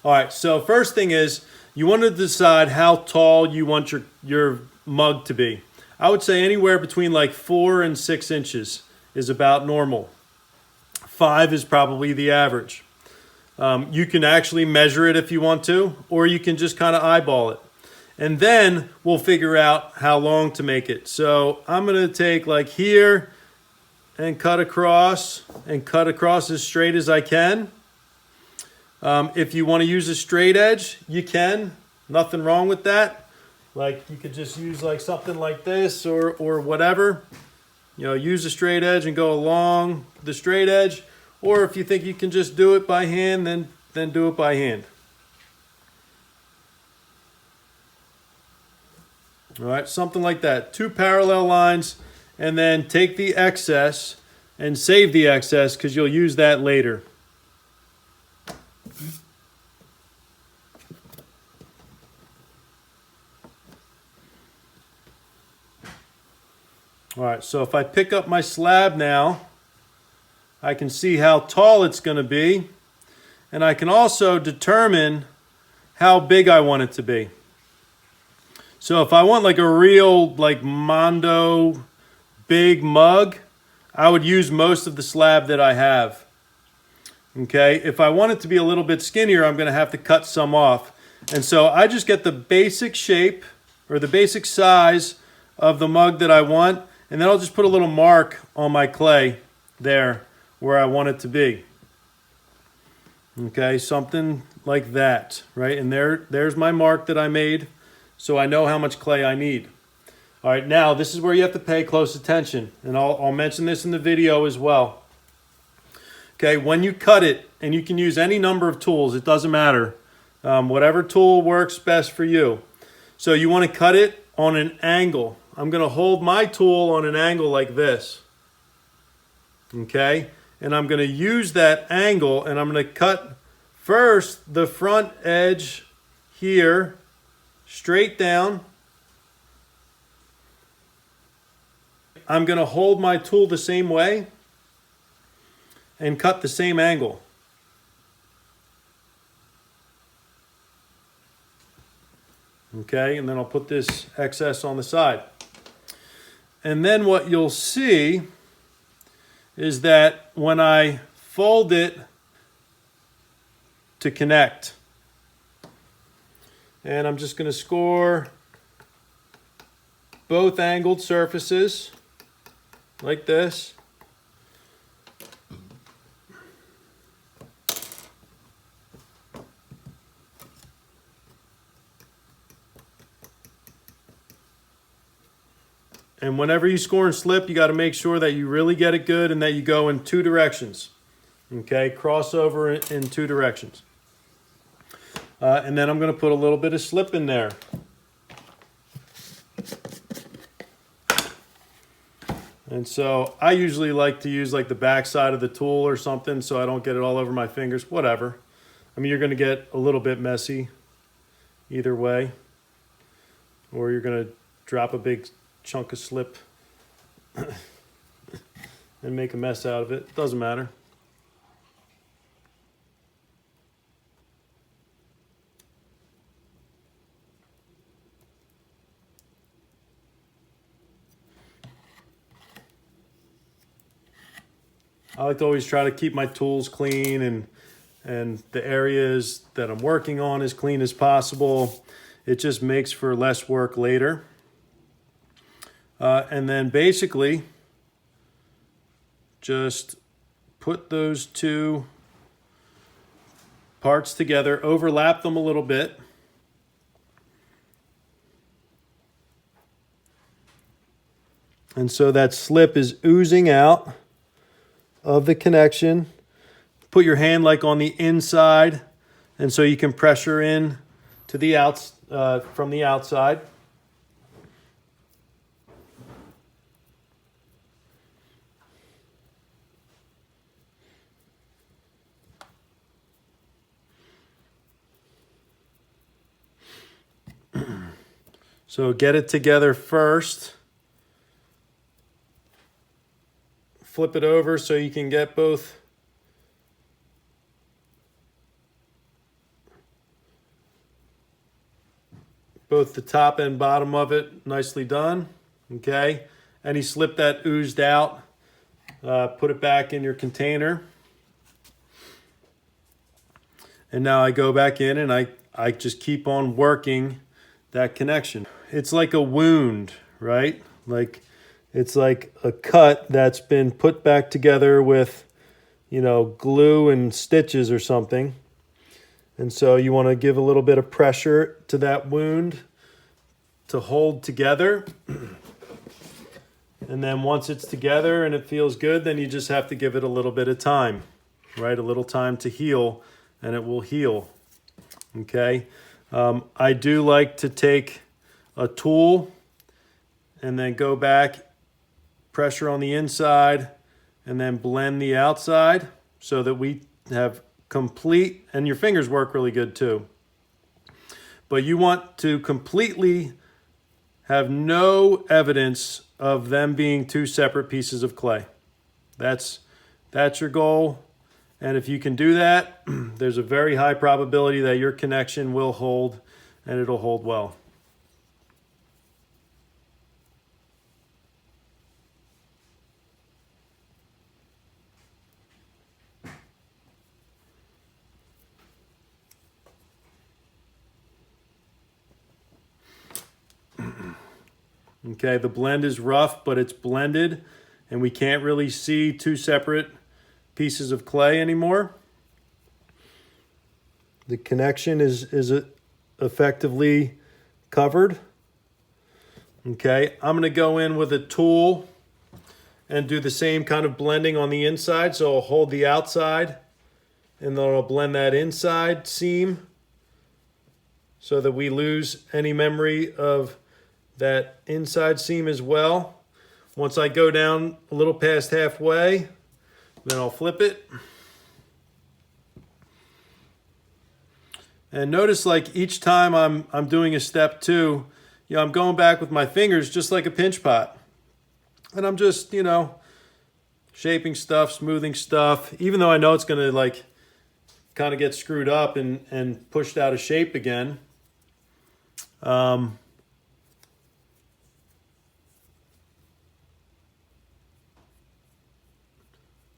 All right, so first thing is you want to decide how tall you want your mug to be. I would say anywhere between like 4 and 6 inches is about normal. 5 is probably the average. You can actually measure it if you want to, or you can just kind of eyeball it. And then we'll figure out how long to make it. So I'm going to take like here and cut across as straight as I can. If you want to use a straight edge, you can. Nothing wrong with that. Like you could just use like something like this or whatever. You know, use a straight edge and go along the straight edge. Or if you think you can just do it by hand, then do it by hand. All right, something like that. 2 parallel lines, and then take the excess and save the excess because you'll use that later. All right, so if I pick up my slab now, I can see how tall it's going to be, and I can also determine how big I want it to be. So if I want like a real like Mondo big mug, I would use most of the slab that I have. Okay, if I want it to be a little bit skinnier, I'm going to have to cut some off. And so I just get the basic shape or the basic size of the mug that I want, and then I'll just put a little mark on my clay there where I want it to be. Okay, something like that, right? And there's my mark that I made, so I know how much clay I need. All right, now this is where you have to pay close attention, and I'll mention this in the video as well. Okay, when you cut it, and you can use any number of tools, it doesn't matter. Whatever tool works best for you. So you want to cut it on an angle. I'm going to hold my tool on an angle like this. Okay, and I'm going to use that angle, and I'm going to cut first the front edge here, straight down. I'm going to hold my tool the same way and cut the same angle. Okay, and then I'll put this excess on the side. And then what you'll see is that when I fold it to connect, and I'm just going to score both angled surfaces like this. And whenever you score and slip, you got to make sure that you really get it good and that you go in 2 directions. Okay, crossover in 2 directions. And then I'm going to put a little bit of slip in there. And so I usually like to use like the back side of the tool or something so I don't get it all over my fingers, whatever. I mean, you're going to get a little bit messy either way, or you're going to drop a big chunk of slip and make a mess out of it. Doesn't matter. I like to always try to keep my tools clean and the areas that I'm working on as clean as possible. It just makes for less work later. And then basically just put those 2 parts together, overlap them a little bit. And so that slip is oozing out of the connection. Put your hand like on the inside, and so you can pressure in to the from the outside. So get it together first. Flip it over so you can get both both the top and bottom of it nicely done. Okay, any slip that oozed out, put it back in your container. And now I go back in and I just keep on working that connection. It's like a wound, right? Like it's like a cut that's been put back together with, you know, glue and stitches or something. And so you want to give a little bit of pressure to that wound to hold together. And then once it's together and it feels good, then you just have to give it a little bit of time, right? A little time to heal, and it will heal. Okay. I do like to take a tool and then go back, pressure on the inside, and then blend the outside so that we have complete, and your fingers work really good too. But you want to completely have no evidence of them being two separate pieces of clay. That's your goal. And if you can do that, there's a very high probability that your connection will hold, and it'll hold well. Okay, the blend is rough, but it's blended, and we can't really see two separate pieces of clay anymore. The connection is effectively covered. Okay, I'm going to go in with a tool and do the same kind of blending on the inside. So I'll hold the outside, and then I'll blend that inside seam so that we lose any memory of that inside seam as well. Once I go down a little past halfway, then I'll flip it. And notice, like, each time I'm doing a step two, you know, I'm going back with my fingers just like a pinch pot. And I'm just, you know, shaping stuff, smoothing stuff, even though I know it's gonna like kind of get screwed up and pushed out of shape again.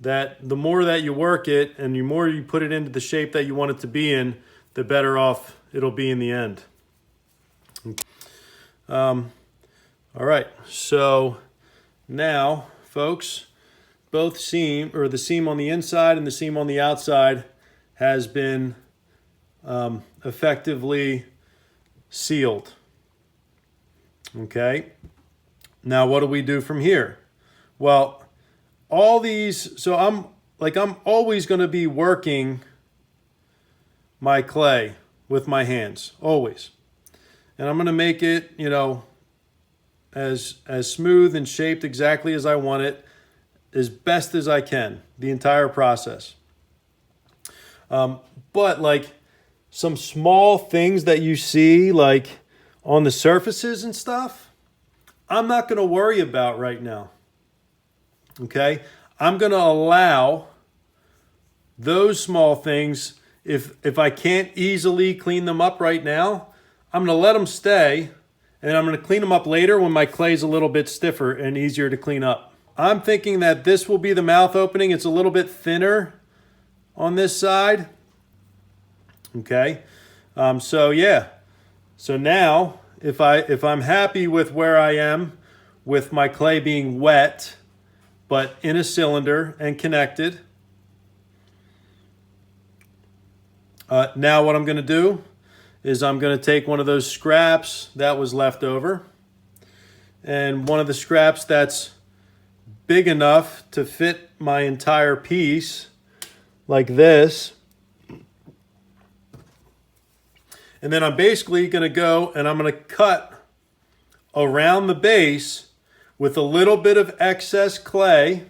That the more that you work it and the more you put it into the shape that you want it to be in, the better off it'll be in the end. All right, so now, folks, both seam, or the seam on the inside and the seam on the outside, has been effectively sealed. Okay, now what do we do from here? Well, all these, so I'm always going to be working my clay with my hands, always. And I'm going to make it, you know, as smooth and shaped exactly as I want it, as best as I can, the entire process. But like some small things that you see like on the surfaces and stuff, I'm not going to worry about right now. Okay? I'm going to allow those small things, if I can't easily clean them up right now, I'm going to let them stay, and I'm going to clean them up later when my clay's a little bit stiffer and easier to clean up. I'm thinking that this will be the mouth opening. It's a little bit thinner on this side. Okay, so yeah. So now, if I'm happy with where I am with my clay being wet, but in a cylinder and connected, now what I'm going to do is I'm going to take one of those scraps that was left over, and one of the scraps that's big enough to fit my entire piece, like this. And then I'm basically going to go and I'm going to cut around the base with a little bit of excess clay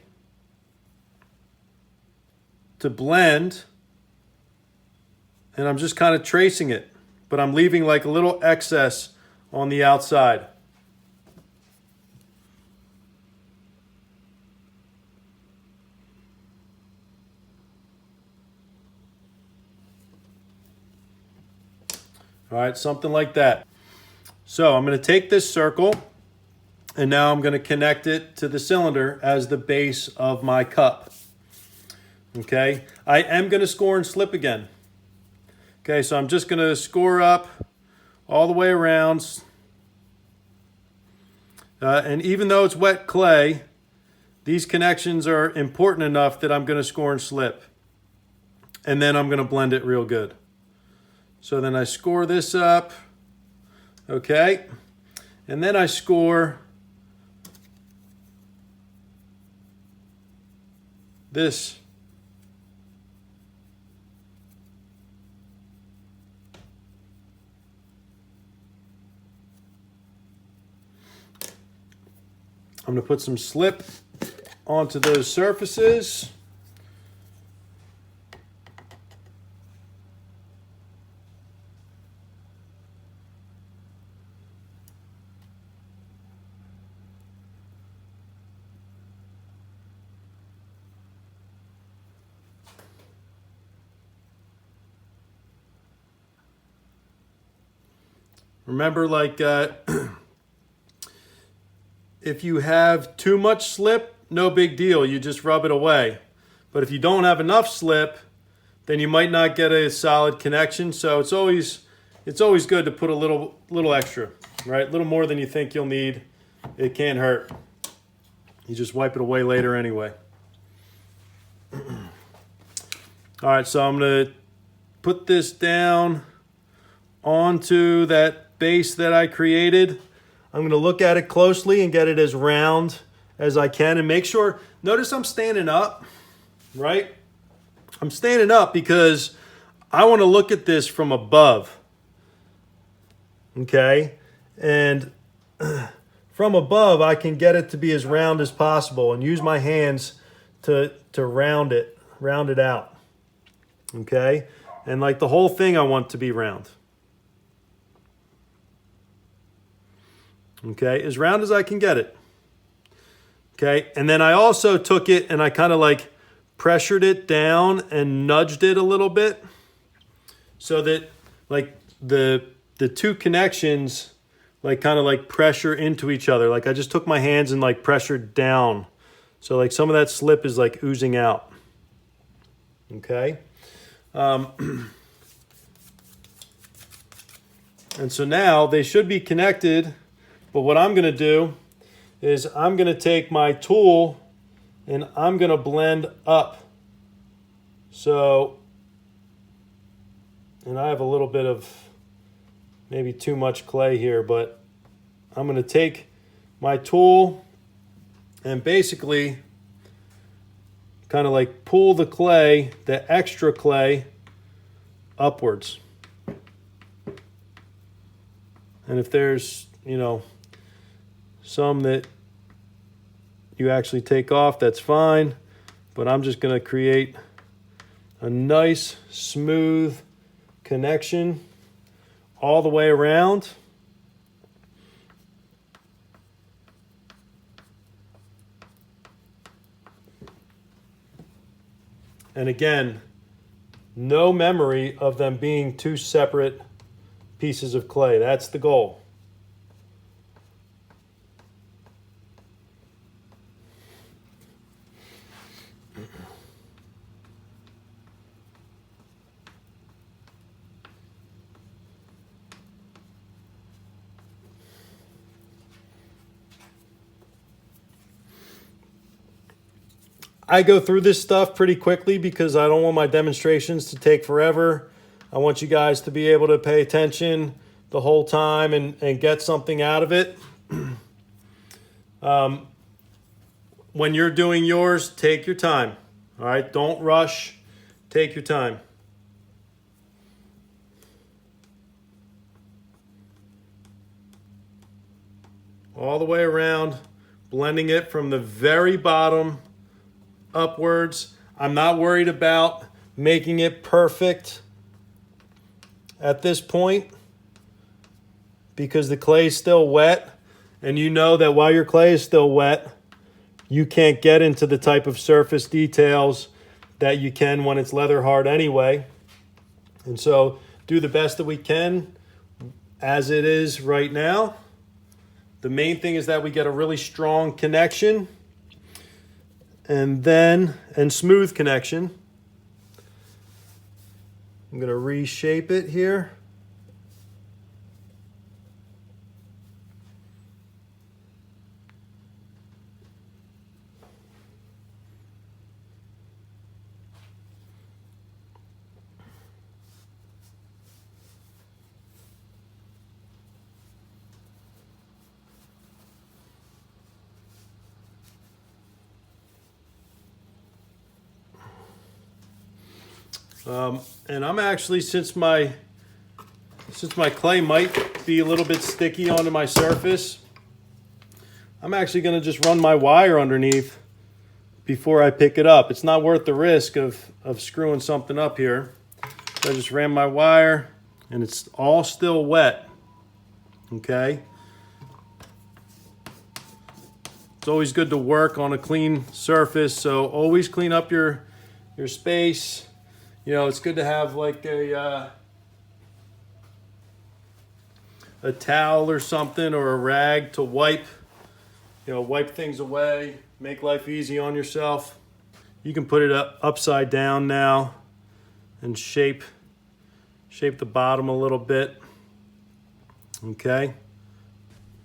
to blend. And I'm just kind of tracing it, but I'm leaving like a little excess on the outside. All right, something like that. So I'm going to take this circle and now I'm going to connect it to the cylinder as the base of my cup. Okay, I am going to score and slip again. Okay, so I'm just going to score up all the way around. And even though it's wet clay, these connections are important enough that I'm going to score and slip. And then I'm going to blend it real good. So then I score this up. Okay, and then I score this. I'm going to put some slip onto those surfaces. Remember, like, if you have too much slip, no big deal. You just rub it away. But if you don't have enough slip, then you might not get a solid connection. So it's always good to put a little extra, right? A little more than you think you'll need. It can't hurt. You just wipe it away later anyway. All right, so I'm going to put this down onto that base that I created. I'm going to look at it closely and get it as round as I can and make sure. Notice I'm standing up, right? I'm standing up because I want to look at this from above. Okay? And from above, I can get it to be as round as possible and use my hands to round it out. Okay? And like the whole thing I want to be round. Okay, as round as I can get it. Okay, and then I also took it and I kind of like pressured it down and nudged it a little bit so that like the two connections like kind of like pressure into each other. Like I just took my hands and like pressured down. So like some of that slip is like oozing out. Okay. And so now they should be connected. But what I'm going to do is I'm going to take my tool and I'm going to blend up. So, and I have a little bit of maybe too much clay here, but I'm going to take my tool and basically kind of like pull the clay, the extra clay, upwards. And if there's, you know, some that you actually take off, that's fine. But I'm just going to create a nice, smooth connection all the way around. And again, no memory of them being two separate pieces of clay. That's the goal. I go through this stuff pretty quickly because I don't want my demonstrations to take forever. I want you guys to be able to pay attention the whole time and get something out of it. When you're doing yours, take your time. All right, don't rush. Take your time. All the way around, blending it from the very bottom upwards. I'm not worried about making it perfect at this point because the clay is still wet, and you know that while your clay is still wet, you can't get into the type of surface details that you can when it's leather hard anyway. And so do the best that we can as it is right now. The main thing is that we get a really strong connection and smooth connection. I'm going to reshape it here. And I'm actually, since my clay might be a little bit sticky onto my surface, I'm actually going to just run my wire underneath before I pick it up. It's not worth the risk of screwing something up here. So I just ran my wire and it's all still wet. Okay. It's always good to work on a clean surface, so always clean up your space. You know, it's good to have like a towel or something, or a rag to wipe things away, make life easy on yourself. You can put it upside down now and shape the bottom a little bit. Okay.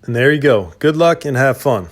And there you go. Good luck and have fun.